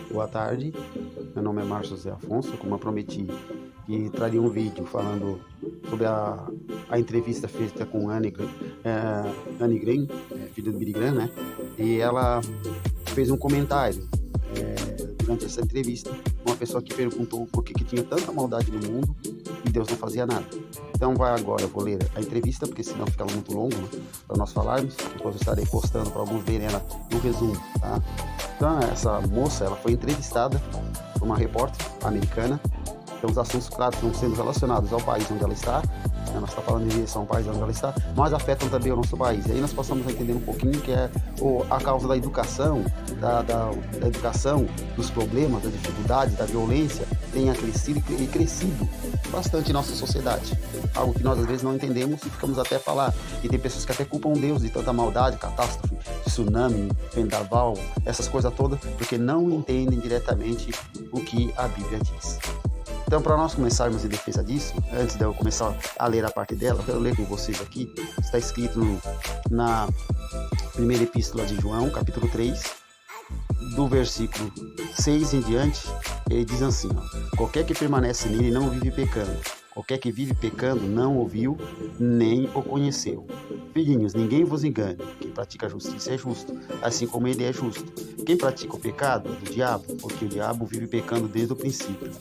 Boa tarde, meu nome é Márcio José Afonso. Como eu prometi que traria um vídeo falando sobre a entrevista feita com Anne Green, filha do Billy Graham, né? E ela fez um comentário durante essa entrevista, uma pessoa que perguntou por que tinha tanta maldade no mundo e Deus não fazia nada. Então agora eu vou ler a entrevista, porque senão fica muito longo, né, para nós falarmos. Depois eu estarei postando para alguns verem ela no resumo, tá? Então essa moça, ela foi entrevistada por uma repórter americana. Então os assuntos, claro, estão sendo relacionados ao país onde ela está, né? Nós estamos falando em direção ao país onde ela está, mas afetam também o nosso país. E aí nós passamos a entender um pouquinho que é a causa da educação, da educação, dos problemas, da dificuldade, da violência, tenha crescido e crescido bastante em nossa sociedade. Algo que nós às vezes não entendemos e ficamos até a falar. E tem pessoas que até culpam Deus de tanta maldade, catástrofe, tsunami, vendaval, essas coisas todas, porque não entendem diretamente o que a Bíblia diz. Então, para nós começarmos em defesa disso, antes de eu começar a ler a parte dela, eu quero ler com vocês aqui. Está escrito na primeira epístola de João, capítulo 3, do versículo 6 em diante. Ele diz assim, ó: qualquer que permanece nele não vive pecando. Qualquer que vive pecando não ouviu, nem o conheceu. Filhinhos, ninguém vos engane. Quem pratica a justiça é justo, assim como ele é justo. Quem pratica o pecado é do diabo, porque o diabo vive pecando desde o princípio.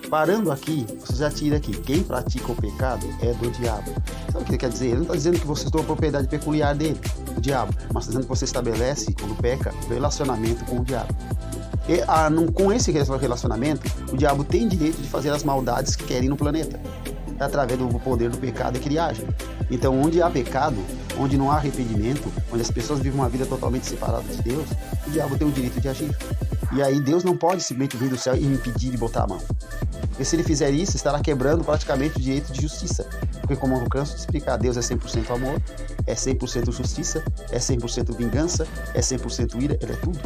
Parando aqui, você já tira aqui: quem pratica o pecado é do diabo. Sabe o que ele quer dizer? Ele não está dizendo que você tem uma propriedade peculiar dele, o diabo, mas está dizendo que você estabelece, quando peca, o relacionamento com o diabo. E com esse relacionamento, o diabo tem direito de fazer as maldades que querem no planeta, através do poder do pecado que ele age. Então, onde há pecado, onde não há arrependimento, onde as pessoas vivem uma vida totalmente separada de Deus, o diabo tem o direito de agir. E aí Deus não pode simplesmente vir do céu e impedir de botar a mão. Porque se ele fizer isso, estará quebrando praticamente o direito de justiça. Porque, como eu canso de explicar, Deus é 100% amor, é 100% justiça, é 100% vingança, é 100% ira, ele é tudo.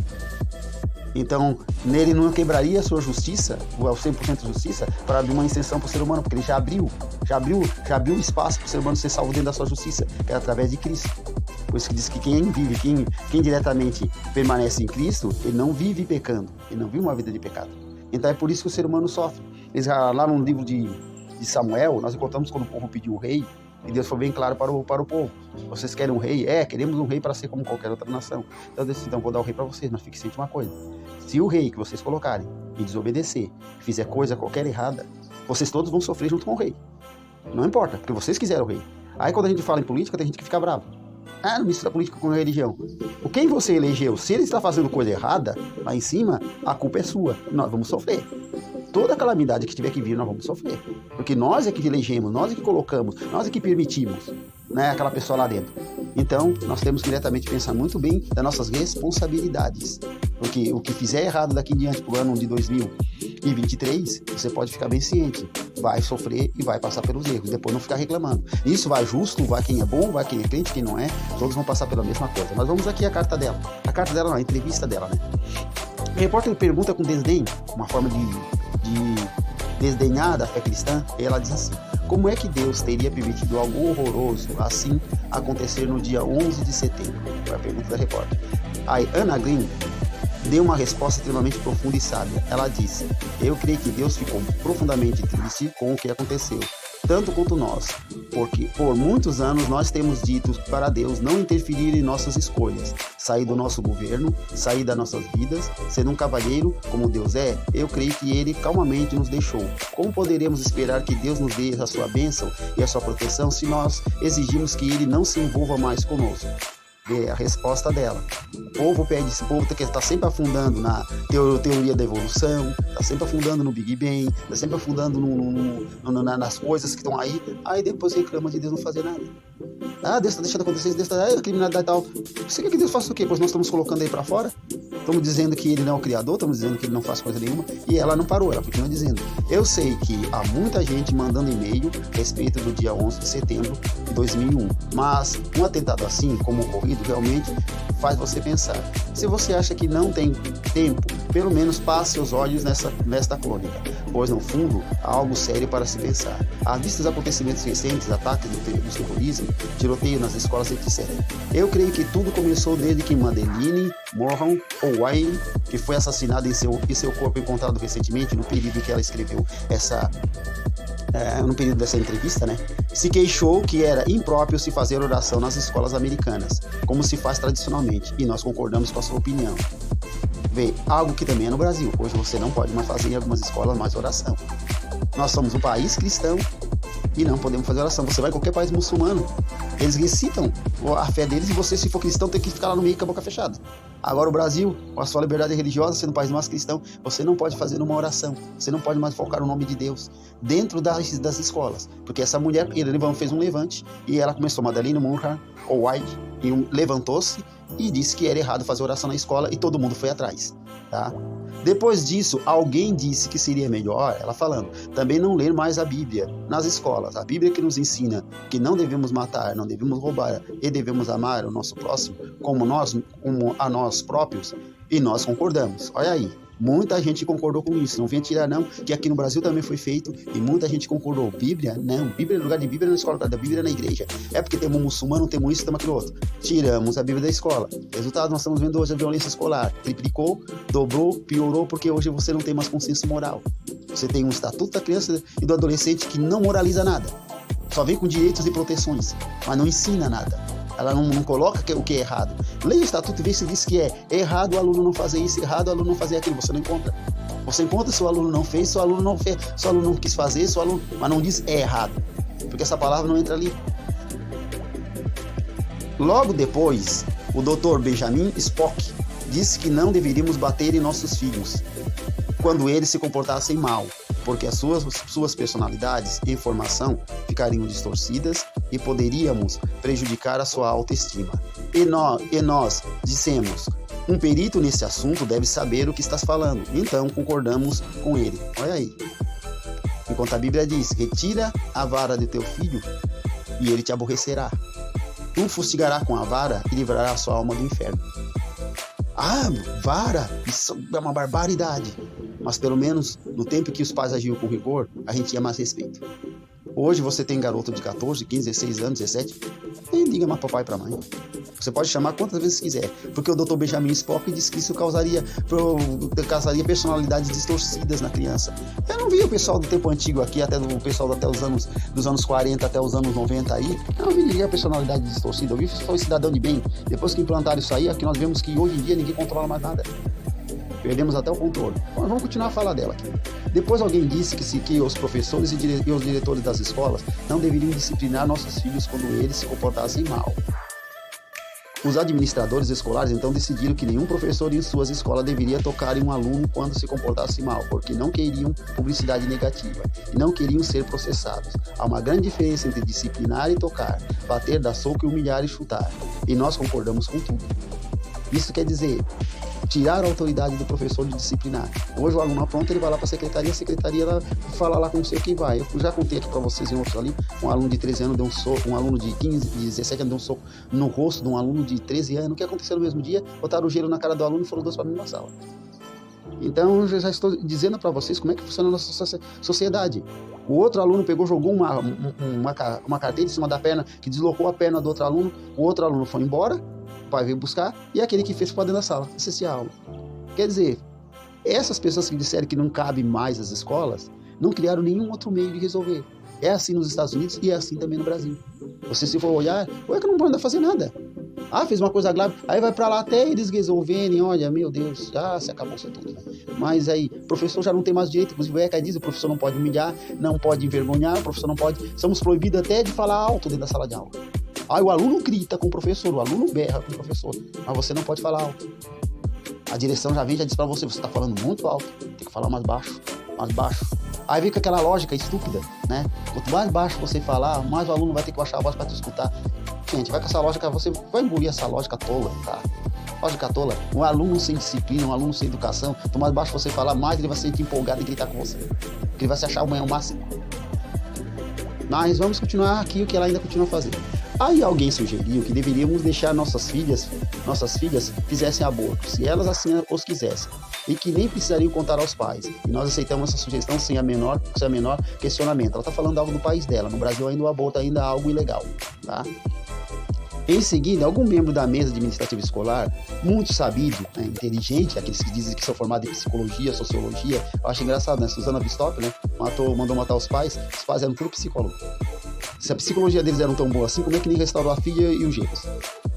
Então, nele não quebraria a sua justiça, o 100% justiça, para abrir uma extensão para o ser humano, porque ele já abriu espaço para o ser humano ser salvo dentro da sua justiça, que é através de Cristo. Por isso que diz que quem diretamente permanece em Cristo, ele não vive pecando, ele não vive uma vida de pecado. Então é por isso que o ser humano sofre. Lá no livro de Samuel, nós encontramos quando o povo pediu um rei, e Deus foi bem claro para o povo: vocês querem um rei? Queremos um rei para ser como qualquer outra nação. Então Deus disse: então vou dar o rei para vocês, mas fique ciente uma coisa: se o rei que vocês colocarem e desobedecer, fizer coisa qualquer errada, vocês todos vão sofrer junto com o rei. Não importa, porque vocês quiseram o rei. Aí quando a gente fala em política, tem gente que fica bravo. Não mistura política com religião. Quem você elegeu, se ele está fazendo coisa errada lá em cima, a culpa é sua. Nós vamos sofrer. Toda calamidade que tiver que vir, nós vamos sofrer. Porque nós é que elegemos, nós é que colocamos, nós é que permitimos, né, aquela pessoa lá dentro. Então, nós temos que diretamente pensar muito bem das nossas responsabilidades. Porque o que fizer errado daqui em diante para o ano de 2023, você pode ficar bem ciente. Vai sofrer e vai passar pelos erros. Depois não ficar reclamando. Isso vai justo, vai quem é bom, vai quem é crente, quem não é. Todos vão passar pela mesma coisa. Mas vamos aqui à carta dela. A carta dela não, a entrevista dela, né? O repórter pergunta com desdém, uma forma de desdenhar da fé cristã. E ela diz assim: como é que Deus teria permitido algo horroroso assim acontecer no dia 11 de setembro? Foi a pergunta da repórter. Aí Anne Green deu uma resposta extremamente profunda e sábia. Ela disse: eu creio que Deus ficou profundamente triste com o que aconteceu, tanto quanto nós, porque por muitos anos nós temos dito para Deus não interferir em nossas escolhas, sair do nosso governo, sair das nossas vidas, ser um cavalheiro como Deus é. Eu creio que Ele calmamente nos deixou. Como poderemos esperar que Deus nos dê a sua bênção e a sua proteção se nós exigimos que Ele não se envolva mais conosco? A resposta dela. O povo pede, esse povo que está sempre afundando na teoria da evolução, está sempre afundando no Big Bang, está sempre afundando nas coisas que estão aí depois reclama de Deus não fazer nada. Deus está deixando acontecer, Deus está a criminalidade e tal. Você quer que Deus faça o quê? Pois nós estamos colocando aí para fora, estamos dizendo que Ele não é o Criador, estamos dizendo que Ele não faz coisa nenhuma, e ela não parou, ela continua dizendo. Eu sei que há muita gente mandando e-mail a respeito do dia 11 de setembro de 2001, mas um atentado assim, como o ocorrido, realmente faz você pensar. Se você acha que não tem tempo, pelo menos passe seus olhos nesta crônica, pois no fundo há algo sério para se pensar. À vista dos acontecimentos recentes, ataques do terrorismo, tiroteio nas escolas, etc. Eu creio que tudo começou desde que Madeleine Morhan Owain, que foi assassinada e seu corpo encontrado recentemente, no período em que ela escreveu no período dessa entrevista, né, se queixou que era impróprio se fazer oração nas escolas americanas, como se faz tradicionalmente, e nós concordamos com a sua opinião. Vê, algo que também é no Brasil. Hoje você não pode mais fazer em algumas escolas mais oração. Nós somos um país cristão e não podemos fazer oração. Você vai em qualquer país muçulmano, eles recitam a fé deles e você, se for cristão, tem que ficar lá no meio com a boca fechada. Agora o Brasil, com a sua liberdade religiosa, sendo um país mais cristão, você não pode fazer uma oração, você não pode mais focar o nome de Deus dentro das escolas, porque essa mulher fez um levante e ela começou, Madeleine Murray White, e levantou-se e disse que era errado fazer oração na escola e todo mundo foi atrás, tá? Depois disso, alguém disse que seria melhor, ela falando, também não ler mais a Bíblia nas escolas. A Bíblia que nos ensina que não devemos matar, não devemos roubar e devemos amar o nosso próximo como a nós próprios, e nós concordamos. Olha aí, muita gente concordou com isso. Não venha tirar não, que aqui no Brasil também foi feito e muita gente concordou. Bíblia? Não, Bíblia, lugar de Bíblia na escola, lugar da Bíblia na igreja. É porque temos um muçulmano, temos isso, temos aquilo outro. Tiramos a Bíblia da escola. Resultado, nós estamos vendo hoje a violência escolar. Triplicou, dobrou, piorou, porque hoje você não tem mais consciência moral. Você tem um estatuto da criança e do adolescente que não moraliza nada. Só vem com direitos e proteções, mas não ensina nada. Ela não coloca o que é errado. Leia o estatuto e vê se diz que é errado o aluno não fazer isso, errado o aluno não fazer aquilo. Você não encontra. Você encontra se o aluno não fez, se o aluno não fez, se o aluno não quis fazer, se o aluno... mas não diz é errado. Porque essa palavra não entra ali. Logo depois, o Dr. Benjamin Spock disse que não deveríamos bater em nossos filhos quando eles se comportassem mal, porque as suas personalidades e formação ficariam distorcidas e poderíamos prejudicar a sua autoestima. E nós dissemos, um perito nesse assunto deve saber o que estás falando, então concordamos com ele. Olha aí. Enquanto a Bíblia diz, retira a vara de teu filho e ele te aborrecerá. Tu fustigará com a vara e livrará a sua alma do inferno. Ah, vara, isso é uma barbaridade. Mas pelo menos no tempo que os pais agiam com rigor, a gente tinha mais respeito. Hoje você tem garoto de 14, 15, 16 anos, 17, nem liga mais papai para mãe. Você pode chamar quantas vezes quiser, porque o Dr. Benjamin Spock disse que isso causaria personalidades distorcidas na criança. Eu não vi o pessoal do tempo antigo aqui, até o pessoal dos anos 40 até os anos 90 aí, eu não vi ninguém a personalidade distorcida. Eu vi que foi cidadão de bem. Depois que implantaram isso aí, aqui nós vemos que hoje em dia ninguém controla mais nada. Perdemos até o controle. Mas vamos continuar a falar dela aqui. Depois alguém disse que os professores e os diretores das escolas não deveriam disciplinar nossos filhos quando eles se comportassem mal. Os administradores escolares então decidiram que nenhum professor em suas escolas deveria tocar em um aluno quando se comportasse mal, porque não queriam publicidade negativa e não queriam ser processados. Há uma grande diferença entre disciplinar e tocar, bater, dar soco, humilhar e chutar. E nós concordamos com tudo. Isso quer dizer tirar a autoridade do professor de disciplinar. Hoje o aluno apronta, ele vai lá para a secretaria ela fala lá com não sei o que vai. Eu já contei aqui para vocês em outros ali, um aluno de 13 anos deu um soco, um aluno de 15, de 17 anos deu um soco no rosto de um aluno de 13 anos. O que aconteceu no mesmo dia? Botaram o gelo na cara do aluno e foram dois para a mesma sala. Então eu já estou dizendo para vocês como é que funciona a nossa sociedade. O outro aluno pegou, jogou uma carteira em cima da perna, que deslocou a perna do outro aluno, o outro aluno foi embora, o pai veio buscar, e aquele que fez foi dentro da sala, assistir a aula. Quer dizer, essas pessoas que disseram que não cabe mais às escolas, não criaram nenhum outro meio de resolver. É assim nos Estados Unidos e é assim também no Brasil. Você se for olhar, é que não pode fazer nada. Ah, fez uma coisa grave, aí vai pra lá até eles resolverem, olha, meu Deus, já se acabou isso tudo. Mas aí, o professor já não tem mais direito, inclusive o ECA diz, o professor não pode humilhar, não pode envergonhar, o professor não pode, somos proibidos até de falar alto dentro da sala de aula. Aí o aluno grita com o professor, o aluno berra com o professor, mas você não pode falar alto. A direção já diz pra você, você tá falando muito alto, tem que falar mais baixo, mais baixo. Aí vem com aquela lógica estúpida, né? Quanto mais baixo você falar, mais o aluno vai ter que baixar a voz para te escutar. Gente, vai com essa lógica, você vai engolir essa lógica tola, tá? Lógica tola. Um aluno sem disciplina, um aluno sem educação, quanto mais baixo você falar, mais ele vai se sentir empolgado e gritar com você. Porque ele vai se achar o máximo. Mas vamos continuar aqui o que ela ainda continua fazendo. Aí alguém sugeriu que deveríamos deixar nossas filhas fizessem aborto, se elas assim os quisessem, e que nem precisariam contar aos pais. E nós aceitamos essa sugestão sem a menor questionamento. Ela está falando algo do país dela. No Brasil ainda o aborto ainda é algo ilegal, tá? Em seguida, algum membro da mesa administrativa escolar, muito sabido, né, inteligente, aqueles que dizem que são formados em psicologia, sociologia, eu acho engraçado, né? Susana Bistop, né? Mandou matar os pais eram tudo psicólogos. Se a psicologia deles era tão boa assim, como é que nem restaurou a filha e os gêmeos?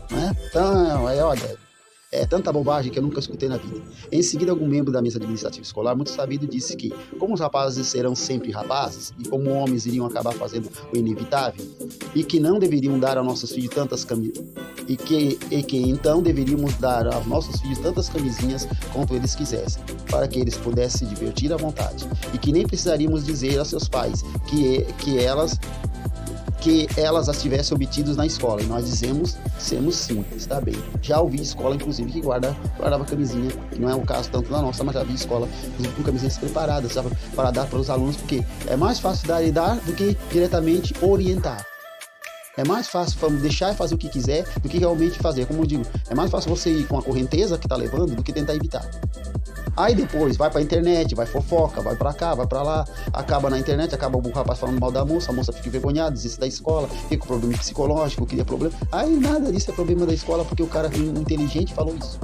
Né? Então, olha, é tanta bobagem que eu nunca escutei na vida. Em seguida, algum membro da mesa administrativa escolar, muito sabido, disse que, como os rapazes serão sempre rapazes, e como homens iriam acabar fazendo o inevitável, e que não deveriam dar aos nossos filhos tantas camisinhas, e que então deveríamos dar aos nossos filhos tantas camisinhas quanto eles quisessem, para que eles pudessem se divertir à vontade, e que nem precisaríamos dizer aos seus pais que elas as tivessem obtidos na escola. E nós dizemos sim, está bem. Já ouvi escola, inclusive, que guardava camisinha, que não é o caso tanto da nossa, mas já vi escola com camisinhas preparadas para dar para os alunos, porque é mais fácil dar e dar do que diretamente orientar. É mais fácil deixar e fazer o que quiser do que realmente fazer. Como eu digo, é mais fácil você ir com a correnteza que está levando do que tentar evitar. Aí depois vai pra internet, vai fofoca, vai pra cá, vai pra lá, acaba na internet, acaba o rapaz falando mal da moça, a moça fica envergonhada, desiste da escola, fica com problema psicológico, cria problema. Aí nada disso é problema da escola porque o cara inteligente falou isso.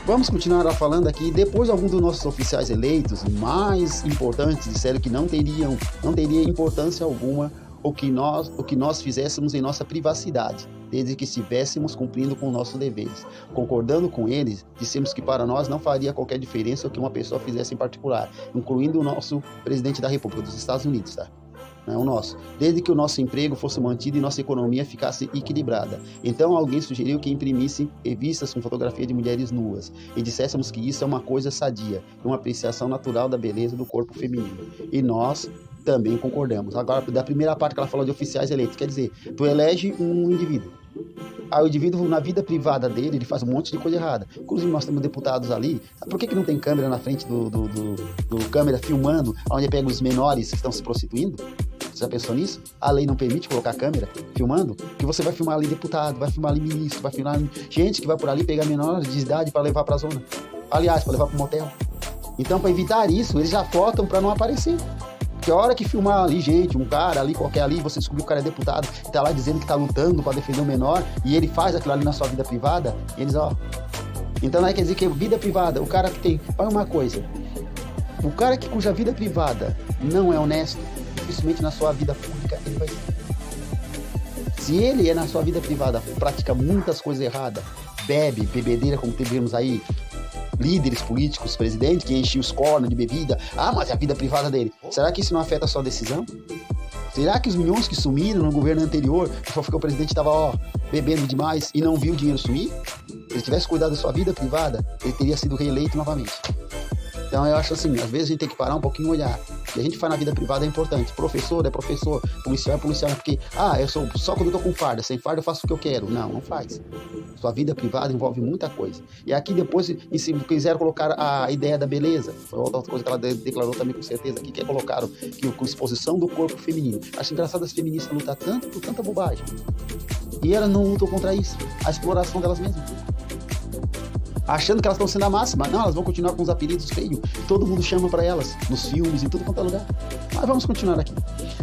Vamos continuar falando aqui. Depois, alguns dos nossos oficiais eleitos, mais importantes, disseram que não teria importância alguma o que nós fizéssemos em nossa privacidade, desde que estivéssemos cumprindo com nossos deveres. Concordando com eles, dissemos que para nós não faria qualquer diferença o que uma pessoa fizesse em particular, incluindo o nosso presidente da República dos Estados Unidos, tá? O nosso, desde que o nosso emprego fosse mantido e nossa economia ficasse equilibrada. Então alguém sugeriu que imprimisse revistas com fotografia de mulheres nuas e disséssemos que isso é uma coisa sadia, uma apreciação natural da beleza do corpo feminino. E nós também concordamos. Agora, da primeira parte que ela falou de oficiais eleitos, quer dizer, tu elege um indivíduo. Aí o indivíduo, na vida privada dele, ele faz um monte de coisa errada. Inclusive, nós temos deputados ali. Por que não tem câmera na frente do câmera filmando, onde pega os menores que estão se prostituindo? Você já pensou nisso? A lei não permite colocar câmera filmando? Que você vai filmar ali deputado, vai filmar ali ministro, vai filmar gente que vai por ali pegar menores de idade para levar para a zona. Aliás, para levar para o motel. Então, para evitar isso, eles já fotam para não aparecer. Porque a hora que filmar ali, gente, um cara ali, qualquer ali, você descobriu que o cara é deputado e tá lá dizendo que tá lutando para defender o menor e ele faz aquilo ali na sua vida privada, eles, Então aí quer dizer que vida privada, o cara que tem... Olha uma coisa, o cara cuja vida privada não é honesto, dificilmente na sua vida pública ele vai ser. Se ele é na sua vida privada, pratica muitas coisas erradas, bebedeira como tivemos aí, líderes políticos, presidente, que enchem os cornos de bebida. Mas é a vida privada dele. Será que isso não afeta a sua decisão? Será que os milhões que sumiram no governo anterior, só porque o presidente estava bebendo demais e não viu o dinheiro sumir? Se ele tivesse cuidado da sua vida privada, ele teria sido reeleito novamente. Então eu acho assim, às vezes a gente tem que parar um pouquinho e olhar. O que a gente faz na vida privada é importante. Professor é professor, policial é policial, porque, eu sou só quando eu tô com farda, sem farda eu faço o que eu quero. Não faz. Sua vida privada envolve muita coisa. E aqui depois, quiseram colocar a ideia da beleza. Foi outra coisa que ela declarou também com certeza aqui, que colocaram com exposição do corpo feminino. Acho engraçado as feministas lutar tanto por tanta bobagem. E elas não lutam contra isso. A exploração delas mesmas. Achando que elas estão sendo a máxima. Não, elas vão continuar com os apelidos feios. Todo mundo chama para elas, nos filmes, em tudo quanto é lugar. Mas vamos continuar aqui.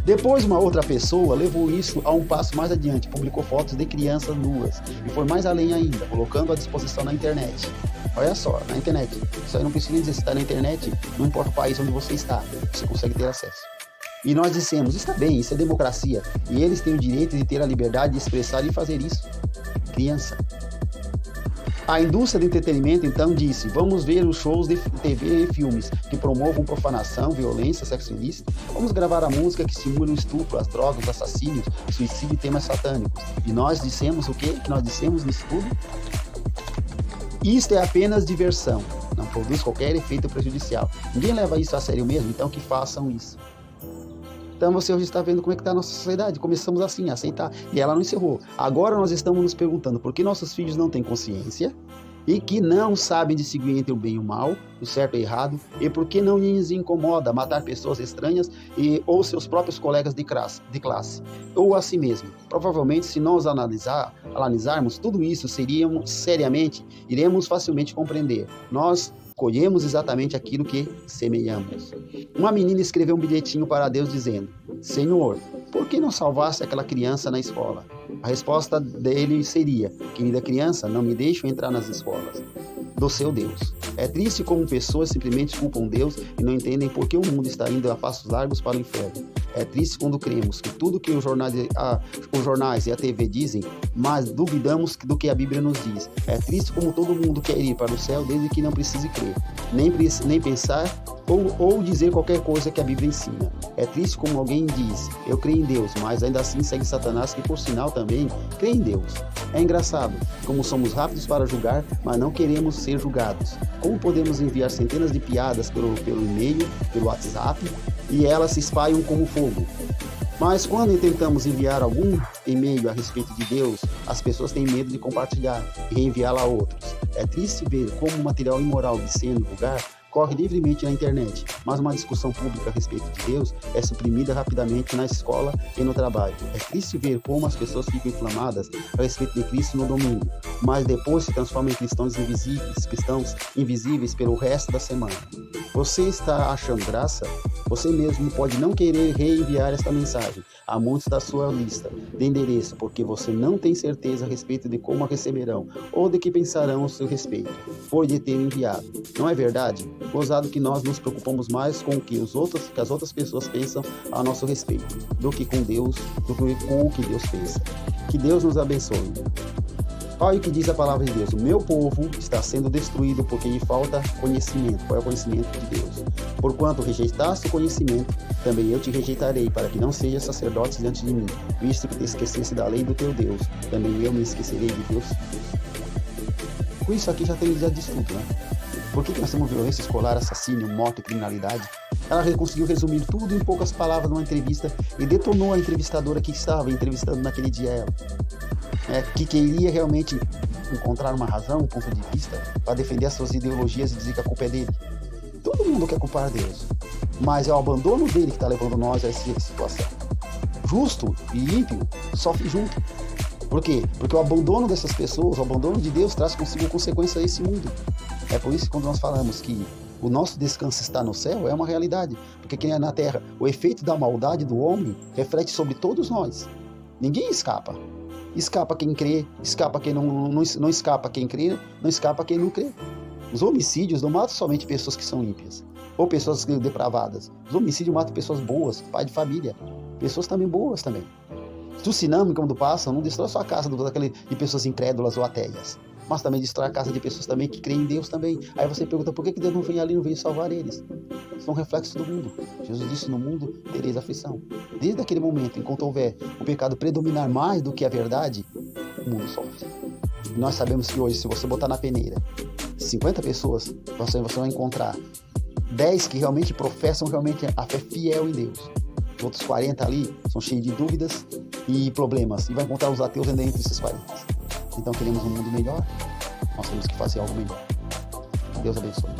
Depois, uma outra pessoa levou isso a um passo mais adiante. Publicou fotos de crianças nuas. E foi mais além ainda, colocando à disposição na internet. Olha só, na internet. Isso aí não precisa dizer se está na internet, não importa o país onde você está. Você consegue ter acesso. E nós dissemos, está bem, isso é democracia. E eles têm o direito de ter a liberdade de expressar e fazer isso. Criança. A indústria do entretenimento, então, disse, vamos ver os shows de TV e filmes que promovam profanação, violência, sexo ilícito. Vamos gravar a música que estimula o estupro, as drogas, os assassínios, suicídio e temas satânicos. E nós dissemos o quê? Que nós dissemos nisso tudo? Isto é apenas diversão, não produz qualquer efeito prejudicial. Ninguém leva isso a sério mesmo, então que façam isso. Então você hoje está vendo como é que está a nossa sociedade. Começamos assim, a aceitar. E ela não encerrou. Agora nós estamos nos perguntando por que nossos filhos não têm consciência e que não sabem distinguir entre o bem e o mal, o certo e o errado, e por que não lhes incomoda matar pessoas estranhas ou seus próprios colegas de classe, ou a si mesmo. Provavelmente, se nós analisarmos tudo isso, iremos facilmente compreender. Nós colhemos exatamente aquilo que semeamos. Uma menina escreveu um bilhetinho para Deus dizendo: Senhor, por que não salvaste aquela criança na escola? A resposta dele seria: querida criança, não me deixe entrar nas escolas do seu Deus. É triste como pessoas simplesmente culpam Deus e não entendem por que o mundo está indo a passos largos para o inferno. É triste quando cremos que tudo que os jornais e a TV dizem, mas duvidamos do que a Bíblia nos diz. É triste como todo mundo quer ir para o céu desde que não precise crer, nem pensar ou dizer qualquer coisa que a Bíblia ensina. É triste como alguém diz: eu creio em Deus, mas ainda assim segue Satanás, que por sinal também crê em Deus. É engraçado como somos rápidos para julgar, mas não queremos ser julgados. Como podemos enviar centenas de piadas pelo e-mail, pelo WhatsApp, e elas se espalham como fogo? Mas quando tentamos enviar algum e-mail a respeito de Deus, as pessoas têm medo de compartilhar e reenviá-la a outros. É triste ver como o material imoral, obsceno e vulgar corre livremente na internet, mas uma discussão pública a respeito de Deus é suprimida rapidamente na escola e no trabalho. É triste ver como as pessoas ficam inflamadas a respeito de Cristo no domingo, mas depois se transformam em cristãos invisíveis pelo resto da semana. Você está achando graça? Você mesmo pode não querer reenviar esta mensagem a muitos da sua lista de endereço, porque você não tem certeza a respeito de como a receberão ou de que pensarão a seu respeito, por de ter enviado. Não é verdade? Gozado que nós nos preocupamos mais com o que as outras pessoas pensam a nosso respeito, do que com Deus, do que com o que Deus pensa. Que Deus nos abençoe. Olha o que diz a palavra de Deus: o meu povo está sendo destruído porque lhe falta conhecimento. Qual é o conhecimento de Deus? Porquanto rejeitaste o conhecimento, também eu te rejeitarei, para que não sejas sacerdote diante de mim. Visto que te esquecesse da lei do teu Deus, também eu me esquecerei de Deus. Com isso aqui já diz tudo, né? Por que nós temos violência escolar, assassínio, morte e criminalidade? Ela conseguiu resumir tudo em poucas palavras numa entrevista e detonou a entrevistadora que estava entrevistando naquele dia ela. Que queria realmente encontrar uma razão, um ponto de vista para defender as suas ideologias e dizer que a culpa é dele. Todo mundo quer culpar Deus, mas é o abandono dele que está levando nós a essa situação. Justo e ímpio sofre junto. Por quê? Porque o abandono dessas pessoas, o abandono de Deus, traz consigo consequência a esse mundo. É por isso que quando nós falamos que o nosso descanso está no céu, é uma realidade. Porque aqui na terra, o efeito da maldade do homem reflete sobre todos nós. Ninguém escapa. Escapa quem crê, escapa quem não escapa quem crê, não escapa quem não crê. Os homicídios não matam somente pessoas que são ímpias, ou pessoas depravadas. Os homicídios matam pessoas boas, pai de família, pessoas também boas também. O tsunami, quando passa, não destrói só a casa de pessoas incrédulas ou ateias, mas também destrói a casa de pessoas também que creem em Deus também. Aí você pergunta: por que Deus não vem ali, não veio salvar eles? São reflexos do mundo. Jesus disse: no mundo tereis aflição. Desde aquele momento, enquanto houver o pecado predominar mais do que a verdade, o mundo sofre. E nós sabemos que hoje, se você botar na peneira 50 pessoas, você vai encontrar 10 que realmente professam realmente a fé fiel em Deus. Os outros 40 ali são cheios de dúvidas e problemas. E vai encontrar os ateus ainda entre esses 40. Então queremos um mundo melhor, nós temos que fazer algo melhor. Que Deus abençoe.